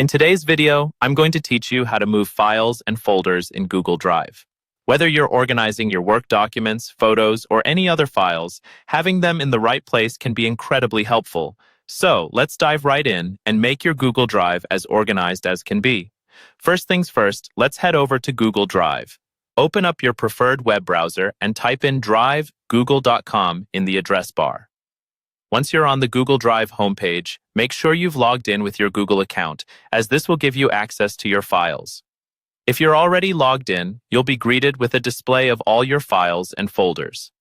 In today's video, I'm going to teach you how to move files and folders in Google Drive. Whether you're organizing your work documents, photos, or any other files, having them in the right place can be incredibly helpful. So let's dive right in and make your Google Drive as organized as can be. First things first, let's head over to Google Drive. Open up your preferred web browser and type in drive.google.com in the address bar. Once you're on the Google Drive homepage, make sure you've logged in with your Google account, as this will give you access to your files. If you're already logged in, you'll be greeted with a display of all your files and folders.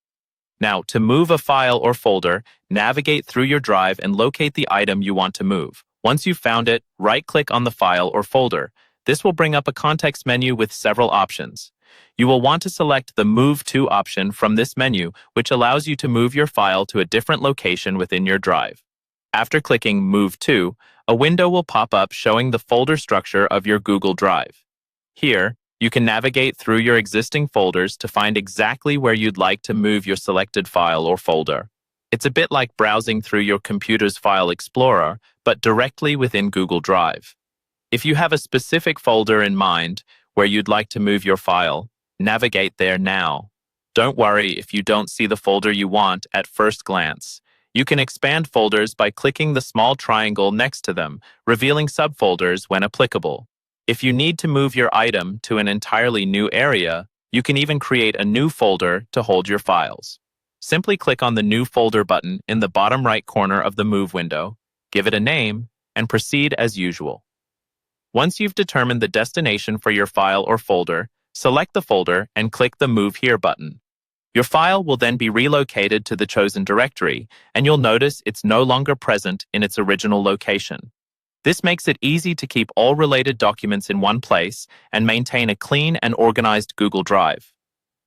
Now, to move a file or folder, navigate through your drive and locate the item you want to move. Once you've found it, right-click on the file or folder. This will bring up a context menu with several options. You will want to select the Move To option from this menu, which allows you to move your file to a different location within your drive. After clicking Move To, a window will pop up showing the folder structure of your Google Drive. Here, you can navigate through your existing folders to find exactly where you'd like to move your selected file or folder. It's a bit like browsing through your computer's file explorer, but directly within Google Drive. If you have a specific folder in mind where you'd like to move your file, navigate there now. Don't worry if you don't see the folder you want at first glance. You can expand folders by clicking the small triangle next to them, revealing subfolders when applicable. If you need to move your item to an entirely new area, you can even create a new folder to hold your files. Simply click on the New Folder button in the bottom right corner of the Move window, give it a name, and proceed as usual. Once you've determined the destination for your file or folder, select the folder and click the Move Here button. Your file will then be relocated to the chosen directory, and you'll notice it's no longer present in its original location. This makes it easy to keep all related documents in one place and maintain a clean and organized Google Drive.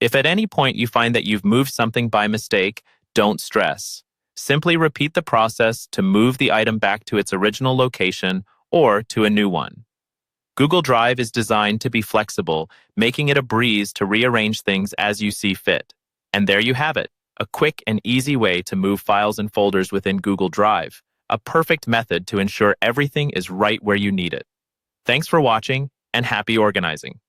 If at any point you find that you've moved something by mistake, don't stress. Simply repeat the process to move the item back to its original location or to a new one. Google Drive is designed to be flexible, making it a breeze to rearrange things as you see fit. And there you have it, a quick and easy way to move files and folders within Google Drive, a perfect method to ensure everything is right where you need it. Thanks for watching, and happy organizing.